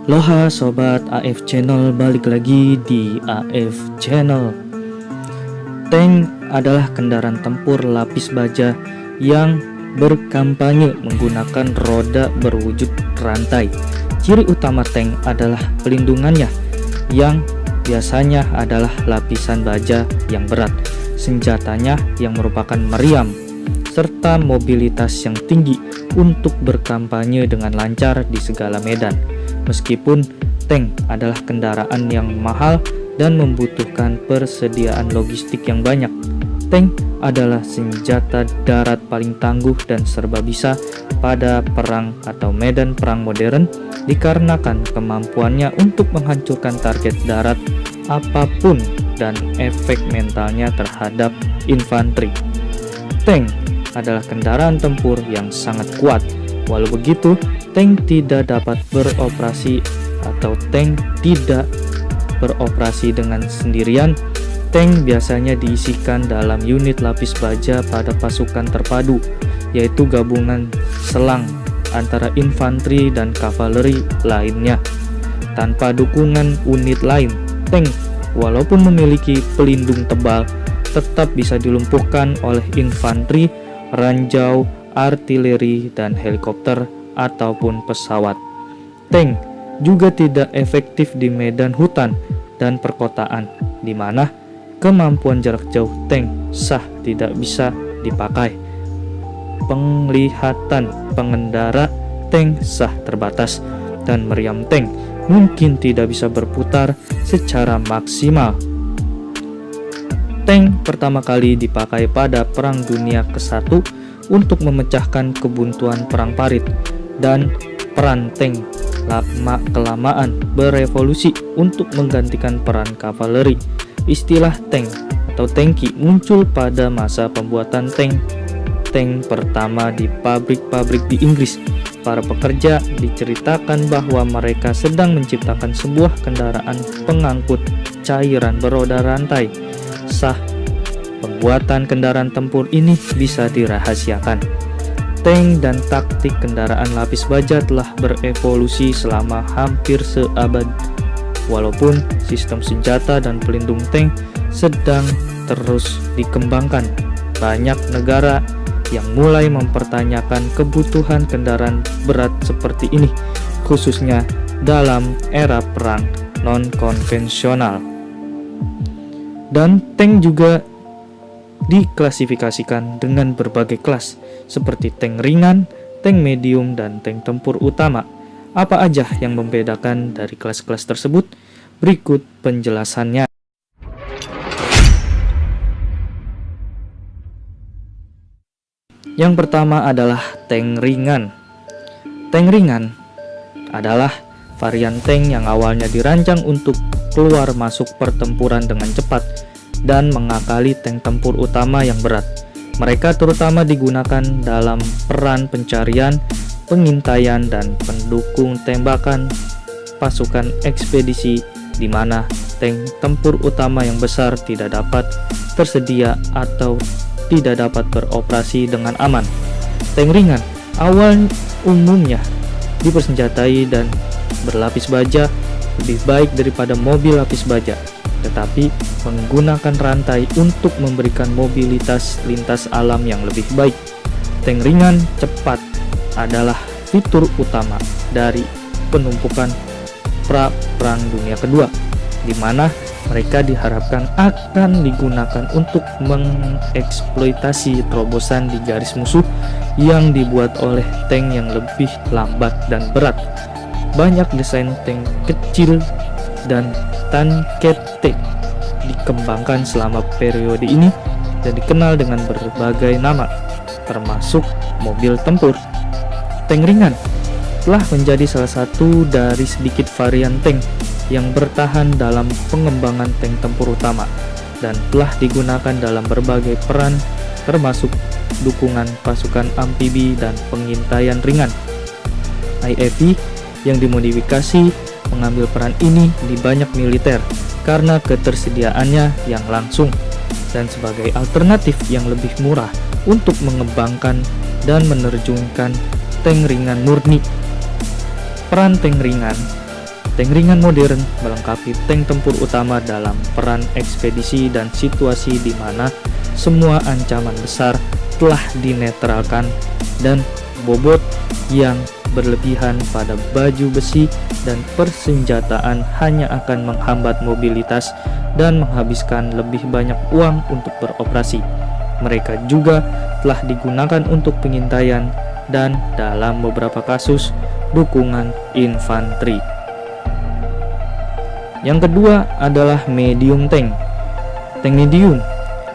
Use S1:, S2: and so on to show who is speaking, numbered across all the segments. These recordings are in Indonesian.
S1: Loha Sobat AF Channel, balik lagi di AF Channel. Tank adalah kendaraan tempur lapis baja yang berkampanye menggunakan roda berwujud rantai. Ciri utama tank adalah pelindungannya yang biasanya adalah lapisan baja yang berat, senjatanya yang merupakan meriam, serta mobilitas yang tinggi untuk berkampanye dengan lancar di segala medan. Meskipun tank adalah kendaraan yang mahal dan membutuhkan persediaan logistik yang banyak, tank adalah senjata darat paling tangguh dan serba bisa pada perang atau medan perang modern dikarenakan kemampuannya untuk menghancurkan target darat apapun dan efek mentalnya terhadap infanteri. Tank adalah kendaraan tempur yang sangat kuat. Walau begitu, tank tidak dapat beroperasi atau tank tidak beroperasi dengan sendirian. Tank biasanya diisikan dalam unit lapis baja pada pasukan terpadu, yaitu gabungan selang antara infanteri dan kavaleri lainnya. Tanpa dukungan unit lain, tank walaupun memiliki pelindung tebal tetap bisa dilumpuhkan oleh infanteri, ranjau, artileri, dan helikopter ataupun pesawat. Tank juga tidak efektif di medan hutan dan perkotaan, di mana kemampuan jarak jauh tank sah tidak bisa dipakai. Penglihatan pengendara tank sah terbatas, dan meriam tank mungkin tidak bisa berputar secara maksimal. Tank pertama kali dipakai pada Perang Dunia ke-1 untuk memecahkan kebuntuan Perang Parit, dan peran tank lama-kelamaan berevolusi untuk menggantikan peran kavaleri. Istilah tank atau tanki muncul pada masa pembuatan tank pertama di pabrik-pabrik di Inggris. Para pekerja diceritakan bahwa mereka sedang menciptakan sebuah kendaraan pengangkut cairan beroda rantai. Sah pembuatan kendaraan tempur ini bisa dirahasiakan. Tank dan taktik kendaraan lapis baja telah berevolusi selama hampir seabad. Walaupun sistem senjata dan pelindung tank sedang terus dikembangkan, banyak negara yang mulai mempertanyakan kebutuhan kendaraan berat seperti ini, khususnya dalam era perang non-konvensional. Dan tank juga diklasifikasikan dengan berbagai kelas, seperti tank ringan, tank medium, dan tank tempur utama. Apa aja yang membedakan dari kelas-kelas tersebut? Berikut penjelasannya. Yang pertama adalah tank ringan. Tank ringan adalah varian tank yang awalnya dirancang untuk keluar masuk pertempuran dengan cepat dan mengakali tank tempur utama yang berat. Mereka terutama digunakan dalam peran pencarian, pengintaian, dan pendukung tembakan pasukan ekspedisi, di mana tank tempur utama yang besar tidak dapat tersedia atau tidak dapat beroperasi dengan aman. Tank ringan awal umumnya dipersenjatai dan berlapis baja lebih baik daripada mobil lapis baja, tetapi menggunakan rantai untuk memberikan mobilitas lintas alam yang lebih baik. Tank ringan cepat adalah fitur utama dari penumpukan Perang Dunia Kedua, di mana mereka diharapkan akan digunakan untuk mengeksploitasi terobosan di garis musuh yang dibuat oleh tank yang lebih lambat dan berat. Banyak desain tank kecil dan tankette dikembangkan selama periode ini dan dikenal dengan berbagai nama, termasuk mobil tempur. Tank ringan telah menjadi salah satu dari sedikit varian tank yang bertahan dalam pengembangan tank tempur utama dan telah digunakan dalam berbagai peran, termasuk dukungan pasukan amfibi dan pengintaian ringan. IAV yang dimodifikasi mengambil peran ini di banyak militer karena ketersediaannya yang langsung dan sebagai alternatif yang lebih murah untuk mengembangkan dan menerjunkan tank ringan murni. Peran tank ringan. Tank ringan modern melengkapi tank tempur utama dalam peran ekspedisi dan situasi di mana semua ancaman besar telah dinetralkan dan bobot yang berlebihan pada baju besi dan persenjataan hanya akan menghambat mobilitas dan menghabiskan lebih banyak uang untuk beroperasi. Mereka juga telah digunakan untuk pengintaian dan dalam beberapa kasus dukungan infanteri. Yang kedua adalah medium tank. Tank medium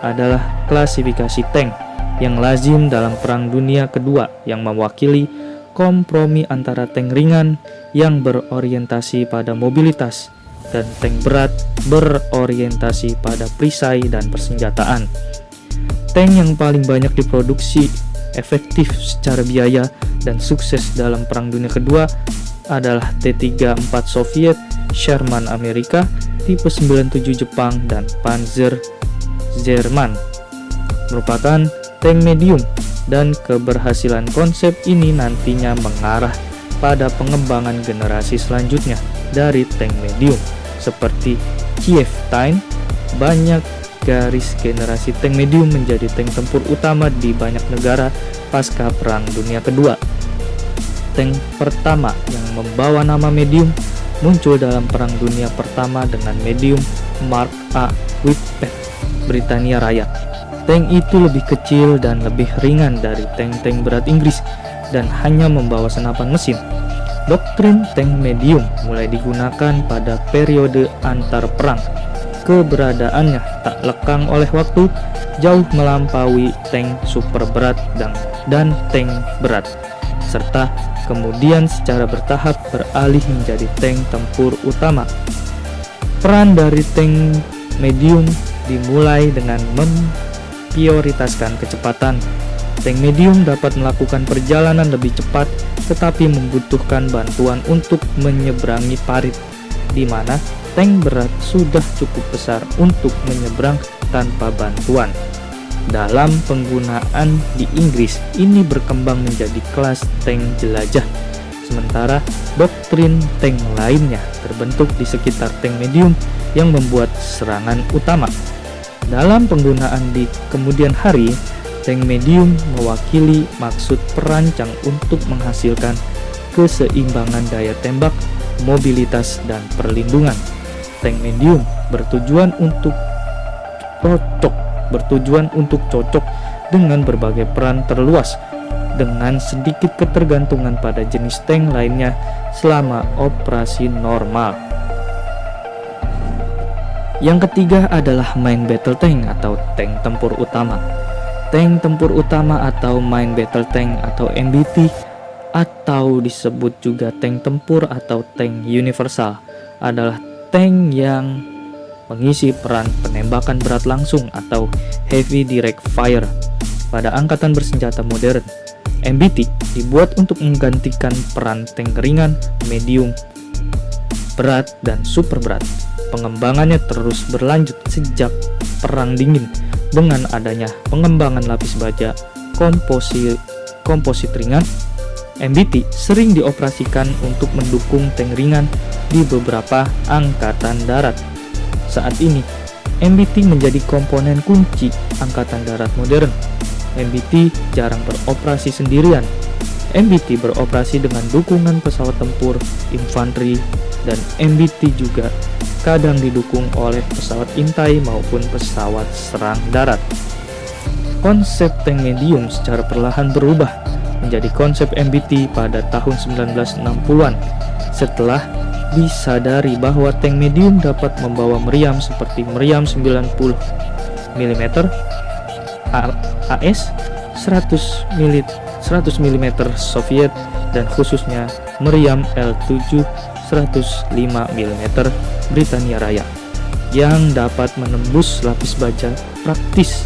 S1: adalah klasifikasi tank yang lazim dalam Perang Dunia Kedua yang mewakili kompromi antara tank ringan yang berorientasi pada mobilitas dan tank berat berorientasi pada perisai dan persenjataan. Tank yang paling banyak diproduksi, efektif secara biaya, dan sukses dalam Perang Dunia Kedua adalah T-34 Soviet, Sherman Amerika, Tipe 97 Jepang, dan Panzer Jerman. Merupakan tank medium, dan keberhasilan konsep ini nantinya mengarah pada pengembangan generasi selanjutnya dari tank medium seperti Kiev Tank. Banyak garis generasi tank medium menjadi tank tempur utama di banyak negara pasca Perang Dunia Kedua. Tank pertama yang membawa nama medium muncul dalam Perang Dunia Pertama dengan medium Mark A. Whippet, Britania Raya. Tank itu lebih kecil dan lebih ringan dari tank-tank berat Inggris dan hanya membawa senapan mesin. Doktrin tank medium mulai digunakan pada periode antar perang. Keberadaannya tak lekang oleh waktu, jauh melampaui tank super berat dan tank berat, serta kemudian secara bertahap beralih menjadi tank tempur utama. Peran dari tank medium dimulai dengan memprioritaskan kecepatan. Tank medium dapat melakukan perjalanan lebih cepat tetapi membutuhkan bantuan untuk menyeberangi parit, di mana tank berat sudah cukup besar untuk menyeberang tanpa bantuan. Dalam penggunaan di Inggris, ini berkembang menjadi kelas tank jelajah, sementara doktrin tank lainnya terbentuk di sekitar tank medium yang membuat serangan utama. Dalam penggunaan di kemudian hari, tank medium mewakili maksud perancang untuk menghasilkan keseimbangan daya tembak, mobilitas, dan perlindungan. Tank medium bertujuan untuk cocok dengan berbagai peran terluas, dengan sedikit ketergantungan pada jenis tank lainnya selama operasi normal. Yang ketiga adalah main battle tank atau tank tempur utama. Tank tempur utama atau main battle tank atau MBT, atau disebut juga tank tempur atau tank universal, adalah tank yang mengisi peran penembakan berat langsung atau heavy direct fire pada angkatan bersenjata modern. MBT dibuat untuk menggantikan peran tank ringan, medium, berat, dan super berat. Pengembangannya terus berlanjut sejak Perang Dingin dengan adanya pengembangan lapis baja komposit ringan. MBT sering dioperasikan untuk mendukung tank ringan di beberapa angkatan darat. Saat ini, MBT menjadi komponen kunci angkatan darat modern. MBT jarang beroperasi sendirian. MBT beroperasi dengan dukungan pesawat tempur, infanteri, dan MBT juga kadang didukung oleh pesawat intai maupun pesawat serang darat. Konsep tank medium secara perlahan berubah menjadi konsep MBT pada tahun 1960-an setelah disadari bahwa tank medium dapat membawa meriam seperti meriam 90 mm, AS 100 mm Soviet, dan khususnya meriam L7 105 mm Britania Raya yang dapat menembus lapis baja praktis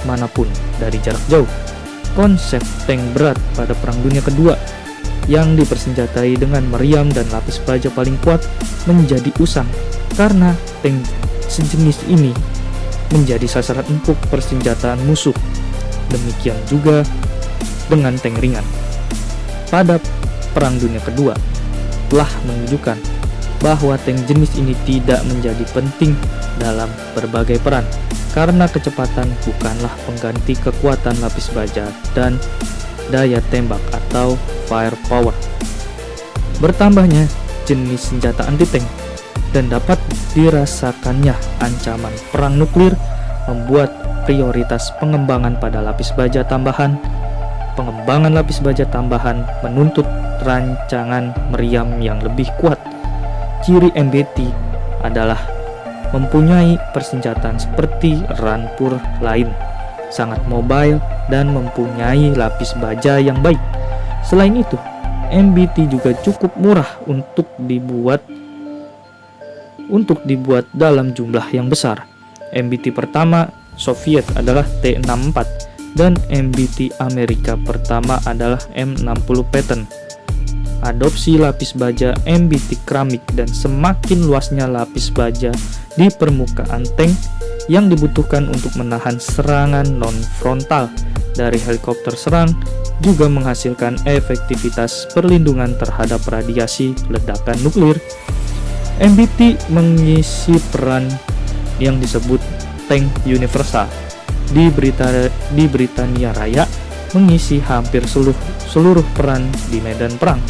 S1: manapun dari jarak jauh. Konsep tank berat pada Perang Dunia Kedua yang dipersenjatai dengan meriam dan lapis baja paling kuat menjadi usang karena tank sejenis ini menjadi sasaran empuk persenjataan musuh. Demikian juga dengan tank ringan. Pada Perang Dunia Kedua, telah menunjukkan bahwa tank jenis ini tidak menjadi penting dalam berbagai peran, karena kecepatan bukanlah pengganti kekuatan lapis baja dan daya tembak atau firepower. Bertambahnya jenis senjata anti-tank dan dapat dirasakannya ancaman perang nuklir membuat prioritas pengembangan pada lapis baja tambahan. Pengembangan lapis baja tambahan menuntut rancangan meriam yang lebih kuat. Ciri MBT adalah mempunyai persenjataan seperti rampur lain, sangat mobile dan mempunyai lapis baja yang baik. Selain itu, MBT juga cukup murah untuk dibuat dalam jumlah yang besar. MBT pertama Soviet adalah T-64 dan MBT Amerika pertama adalah M60 Patton. Adopsi lapis baja MBT keramik dan semakin luasnya lapis baja di permukaan tank yang dibutuhkan untuk menahan serangan non-frontal dari helikopter serang juga menghasilkan efektivitas perlindungan terhadap radiasi ledakan nuklir. MBT mengisi peran yang disebut tank universal. Di Britania Raya mengisi hampir seluruh peran di medan perang.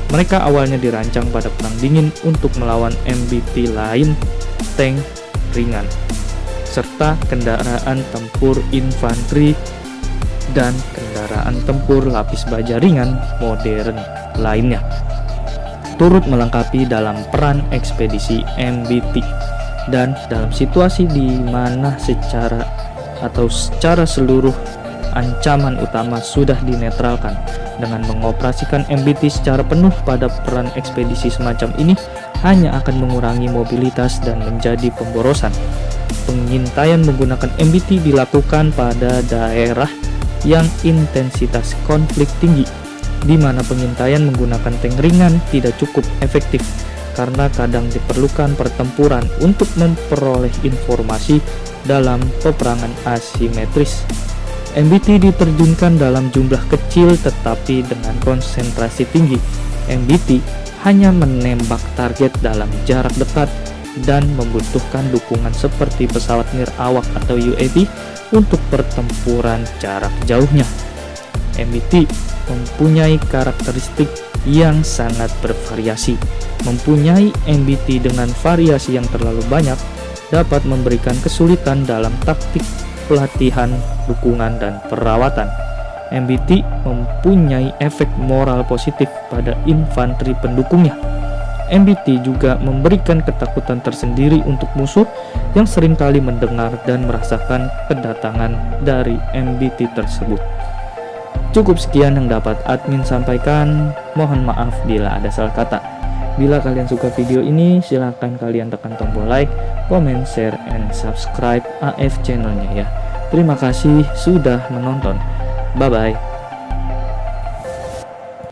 S1: Mereka awalnya dirancang pada Perang Dingin untuk melawan MBT lain, tank ringan, serta kendaraan tempur infanteri dan kendaraan tempur lapis baja ringan modern lainnya, turut melengkapi dalam peran ekspedisi MBT. Dan dalam situasi di mana secara seluruh ancaman utama sudah dinetralkan, dengan mengoperasikan MBT secara penuh pada peran ekspedisi semacam ini hanya akan mengurangi mobilitas dan menjadi pemborosan. Pengintaian menggunakan MBT dilakukan pada daerah yang intensitas konflik tinggi, di mana pengintaian menggunakan tank ringan tidak cukup efektif karena kadang diperlukan pertempuran untuk memperoleh informasi dalam peperangan asimetris. MBT diterjunkan dalam jumlah kecil tetapi dengan konsentrasi tinggi. MBT hanya menembak target dalam jarak dekat dan membutuhkan dukungan seperti pesawat nirawak atau UAV untuk pertempuran jarak jauhnya. MBT mempunyai karakteristik yang sangat bervariasi. Mempunyai MBT dengan variasi yang terlalu banyak dapat memberikan kesulitan dalam taktik pelatihan, dukungan, dan perawatan. MBT mempunyai efek moral positif pada infanteri pendukungnya. MBT juga memberikan ketakutan tersendiri untuk musuh yang seringkali mendengar dan merasakan kedatangan dari MBT tersebut. Cukup sekian yang dapat admin sampaikan. Mohon maaf bila ada salah kata. Bila kalian suka video ini, silahkan kalian tekan tombol like, comment, share, and subscribe AF channelnya ya. Terima kasih sudah menonton. Bye-bye.